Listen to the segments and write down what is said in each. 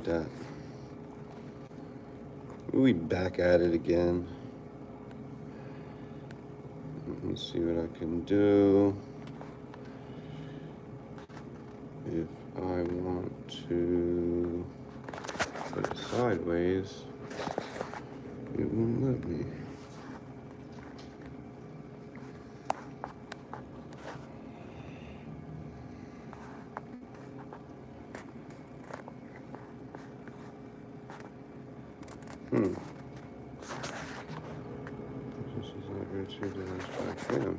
that. We back at it again. Let me see what I can do. If I want to put it sideways, it won't let me. This is not rotated as track cam.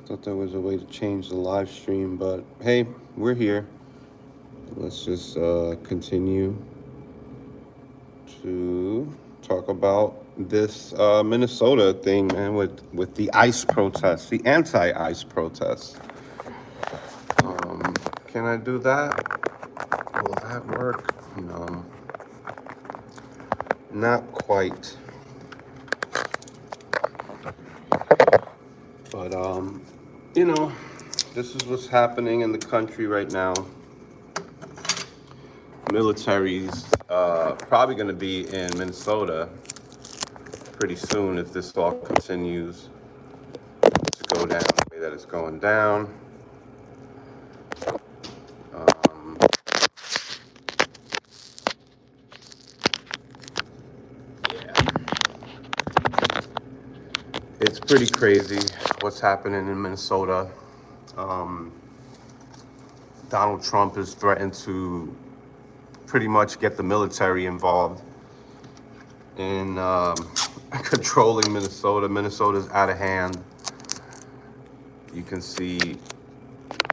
Thought there was a way to change the live stream, but hey, we're here. Let's just continue to talk about this Minnesota thing, man, with the ICE protests, the anti-ICE protests. Can I do that? Will that work? No, not quite. But you know, this is what's happening in the country right now. Military's probably going to be in Minnesota pretty soon if this all continues to go down the way that it's going down. Yeah, it's pretty crazy what's happening in Minnesota. Donald Trump has threatened to pretty much get the military involved in controlling Minnesota. Minnesota's out of hand. You can see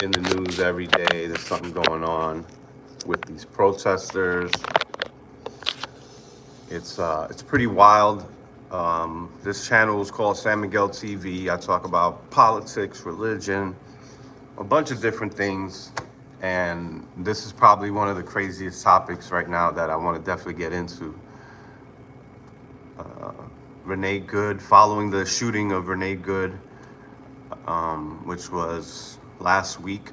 in the news every day there's something going on with these protesters. It's pretty wild. This channel is called San Miguel TV. I talk about politics, religion, a bunch of different things. And this is probably one of the craziest topics right now that I want to definitely get into. Renee Good, following the shooting of Renee Good, which was last week.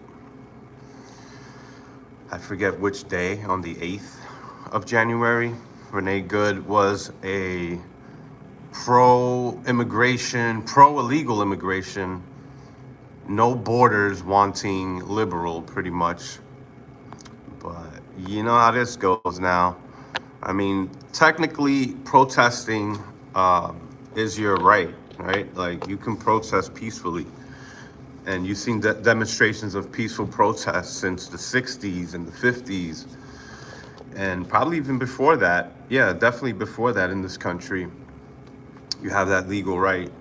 I forget which day, on the 8th of January. Renee Good was a pro-immigration, pro-illegal immigration, no borders wanting liberal, pretty much. But you know how this goes now. I mean, technically protesting is your right? Like, you can protest peacefully. And you've seen demonstrations of peaceful protests since the 60s and the 50s. And probably even before that. Yeah, definitely before that in this country. You have that legal right.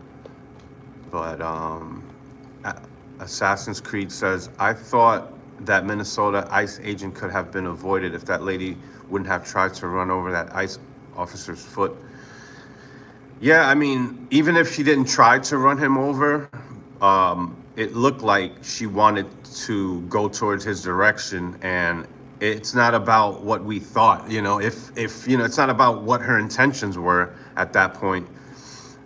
But Assassin's Creed says, I thought that Minnesota ICE agent could have been avoided if that lady wouldn't have tried to run over that ICE officer's foot. Yeah, I mean, even if she didn't try to run him over, it looked like she wanted to go towards his direction. And it's not about what we thought, if you know, it's not about what her intentions were at that point.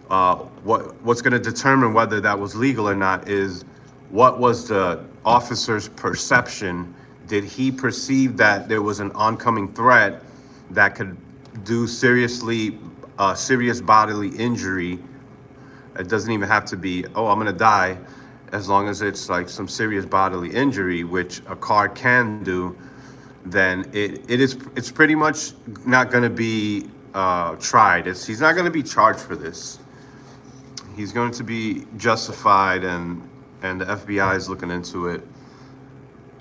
What's going to determine whether that was legal or not is what was the officer's perception. Did he perceive that there was an oncoming threat that could do serious bodily injury? It doesn't even have to be, oh, I'm going to die, as long as it's like some serious bodily injury, which a car can do. Then it's pretty much not going to be tried. He's not going to be charged for this. He's going to be justified, and the FBI is looking into it.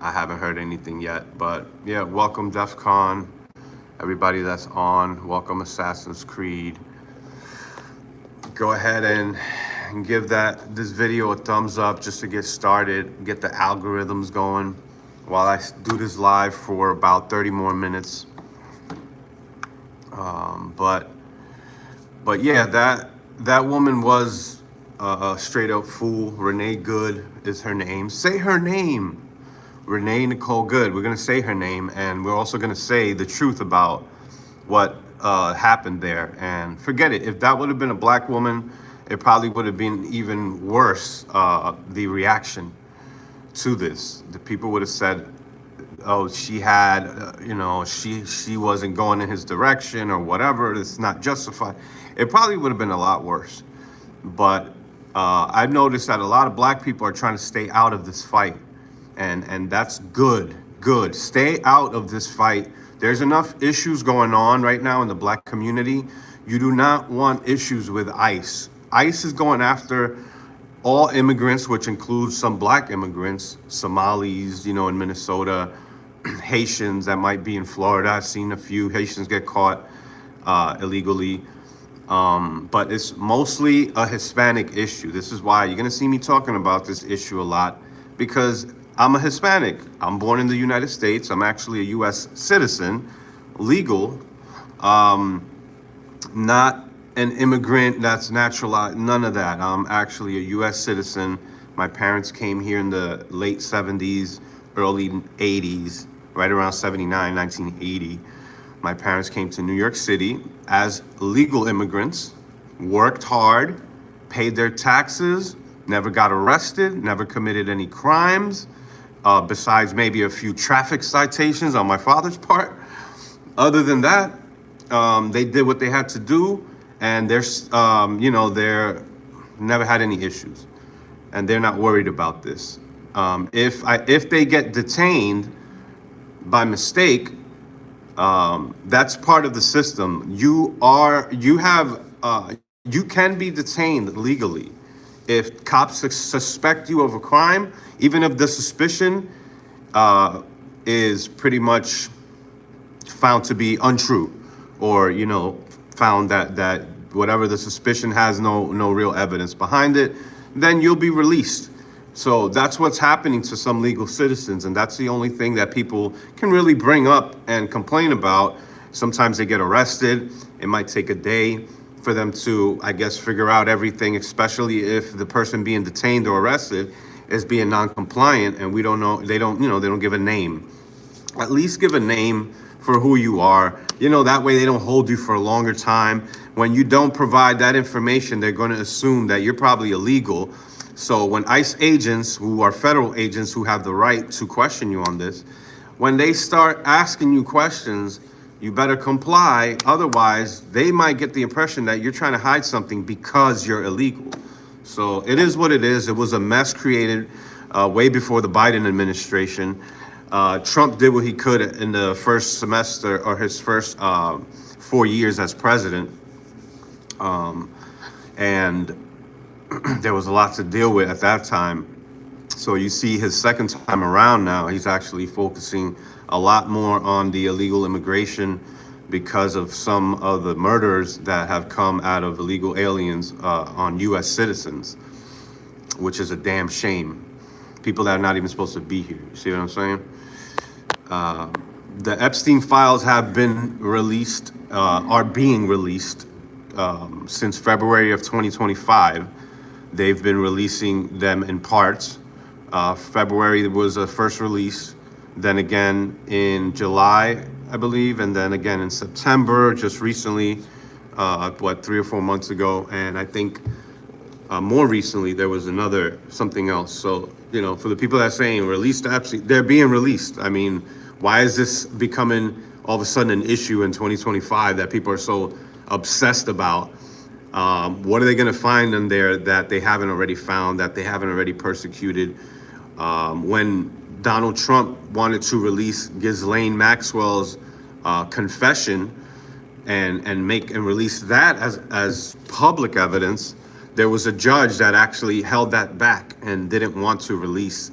I haven't heard anything yet, but yeah, welcome DEF CON. Everybody that's on, welcome Assassin's Creed. Go ahead and give this video a thumbs up just to get started, get the algorithms going while I do this live for about 30 more minutes. But yeah, that woman was a straight up fool. Renee Good is her name. Say her name. Renee Nicole Good. We're going to say her name, and we're also going to say the truth about what happened there. And forget it. If that would have been a black woman, it probably would have been even worse, the reaction to this. The people would have said, oh, she had, she wasn't going in his direction or whatever. It's not justified. It probably would have been a lot worse. But I've noticed that a lot of black people are trying to stay out of this fight, and that's good. Good. Stay out of this fight. There's enough issues going on right now in the black community. You do not want issues with ICE. ICE is going after all immigrants, which includes some black immigrants, Somalis, in Minnesota, Haitians that might be in Florida. I've seen a few Haitians get caught illegally. But it's mostly a Hispanic issue. This is why you're going to see me talking about this issue a lot, because I'm a Hispanic. I'm born in the United States. I'm actually a U.S. citizen, legal, not an immigrant that's naturalized, none of that. I'm actually a U.S. citizen. My parents came here in the late 70s, early 80s, right around 79, 1980. My parents came to New York City as legal immigrants, worked hard, paid their taxes, never got arrested, never committed any crimes, besides maybe a few traffic citations on my father's part. Other than that, they did what they had to do, and they're never had any issues, and they're not worried about this. If they get detained by mistake, that's part of the system. You can be detained legally if cops suspect you of a crime, even if the suspicion is pretty much found to be untrue, or found that whatever the suspicion has no real evidence behind it, then you'll be released. So that's what's happening to some legal citizens, and that's the only thing that people can really bring up and complain about. Sometimes they get arrested. It might take a day for them to, I guess, figure out everything, especially if the person being detained or arrested is being non-compliant, and we don't know, they don't give a name. At least give a name for who you are. That way they don't hold you for a longer time. When you don't provide that information, they're going to assume that you're probably illegal. So when ICE agents, who are federal agents who have the right to question you on this, when they start asking you questions, you better comply. Otherwise, they might get the impression that you're trying to hide something because you're illegal. So it is what it is. It was a mess created way before the Biden administration. Trump did what he could in the first semester, or his first 4 years as president. And there was a lot to deal with at that time. So you see his second time around now, he's actually focusing a lot more on the illegal immigration because of some of the murders that have come out of illegal aliens on U.S. citizens, which is a damn shame. People that are not even supposed to be here. You see what I'm saying? The Epstein files have been released, are being released since February of 2025. They've been releasing them in parts. February was a first release, then again in July, I believe, and then again in September, just recently, 3 or 4 months ago. And I think more recently, there was something else. So, for the people that are saying release the Epstein, they're being released. I mean, why is this becoming all of a sudden an issue in 2025 that people are so obsessed about? What are they going to find in there that they haven't already found, that they haven't already persecuted? When Donald Trump wanted to release Ghislaine Maxwell's confession and release that as public evidence, there was a judge that actually held that back and didn't want to release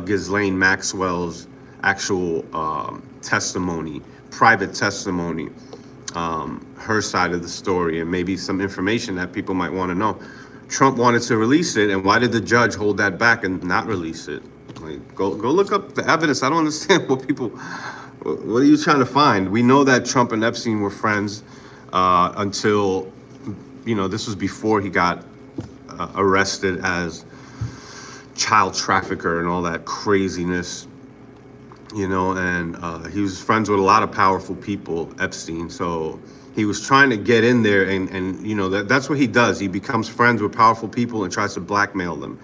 Ghislaine Maxwell's actual testimony, private testimony. Her side of the story, and maybe some information that people might want to know. Trump wanted to release it, and why did the judge hold that back and not release it? Like, go look up the evidence. I don't understand what are you trying to find? We know that Trump and Epstein were friends until, this was before he got arrested as child trafficker and all that craziness. And he was friends with a lot of powerful people, Epstein. So he was trying to get in there, and that's what he does. He becomes friends with powerful people and tries to blackmail them.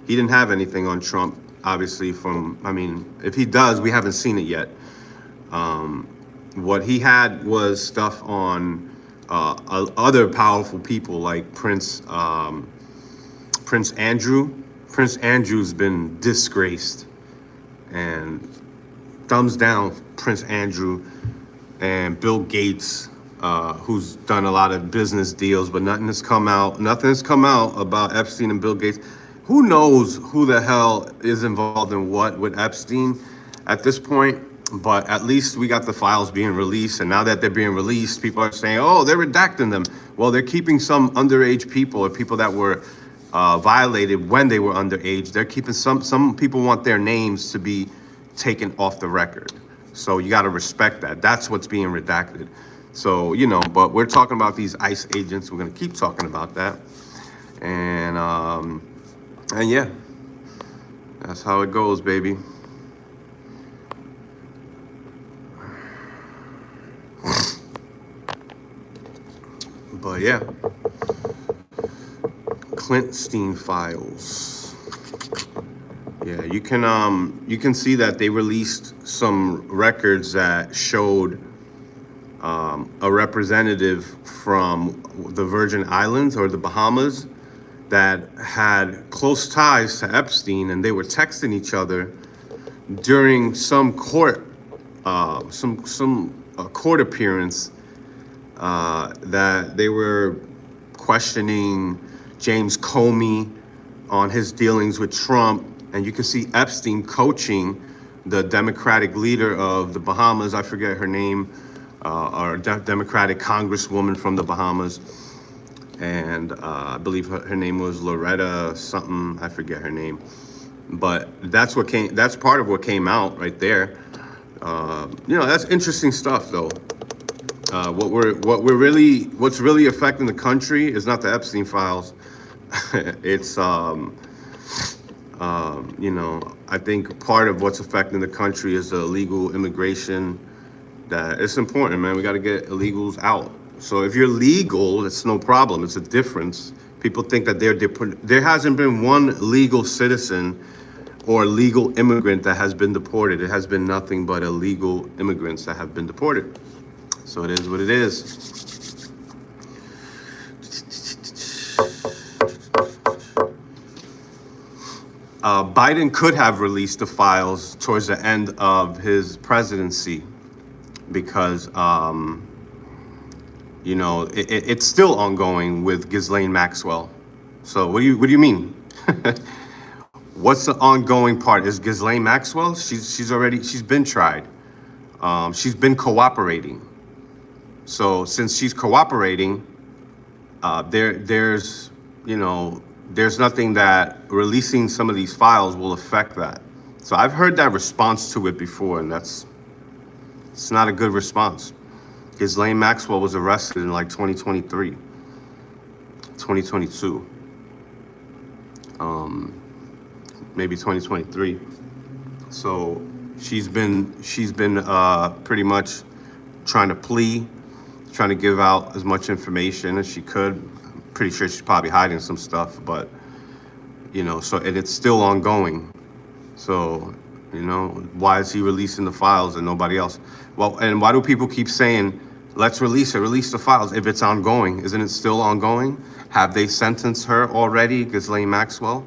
He didn't have anything on Trump. obviously from, I mean, if he does, we haven't seen it yet. What he had was stuff on other powerful people like Prince Andrew. Prince Andrew's been disgraced, and thumbs down Prince Andrew and Bill Gates, who's done a lot of business deals, but nothing has come out. Nothing has come out about Epstein and Bill Gates. Who knows who the hell is involved in what with Epstein at this point? But at least we got the files being released, and now that they're being released, people are saying, "Oh, they're redacting them." Well, they're keeping some underage people or people that were violated when they were underage. They're keeping some people want their names to be taken off the record. So you got to respect that. That's what's being redacted. So, you know, but we're talking about these ICE agents. We're going to keep talking about that. And yeah, that's how it goes, baby. But yeah, Clintstein files. Yeah, you can see that they released some records that showed a representative from the Virgin Islands or the Bahamas that had close ties to Epstein, and they were texting each other during some court court appearance that they were questioning James Comey on his dealings with Trump, and you can see Epstein coaching the Democratic leader of the Bahamas. I forget her name, or Democratic congresswoman from the Bahamas, and I believe her name was Loretta something. I forget her name, but that's part of what came out right there. You know, that's interesting stuff, though. What's really affecting the country is not the Epstein files. It's you know, I think part of what's affecting the country is the illegal immigration. That it's important, man. We got to get illegals out. So if you're legal, it's no problem. It's a difference. People think that there hasn't been one legal citizen or legal immigrant that has been deported. It has been nothing but illegal immigrants that have been deported. So it is what it is. Biden could have released the files towards the end of his presidency because, you know, it's still ongoing with Ghislaine Maxwell. So what do you mean? What's the ongoing part? Is Ghislaine Maxwell? She's been tried. She's been cooperating. So since she's cooperating, there's nothing that releasing some of these files will affect that. So I've heard that response to it before, and it's not a good response. Ghislaine Maxwell was arrested in like 2023, 2022, maybe 2023. So she's been pretty much trying to give out as much information as she could. I'm pretty sure she's probably hiding some stuff, but you know, so and it's still ongoing. So, you know, why is he releasing the files and nobody else? Well, and why do people keep saying, let's release the files if it's ongoing? Isn't it still ongoing? Have they sentenced her already, Ghislaine Maxwell?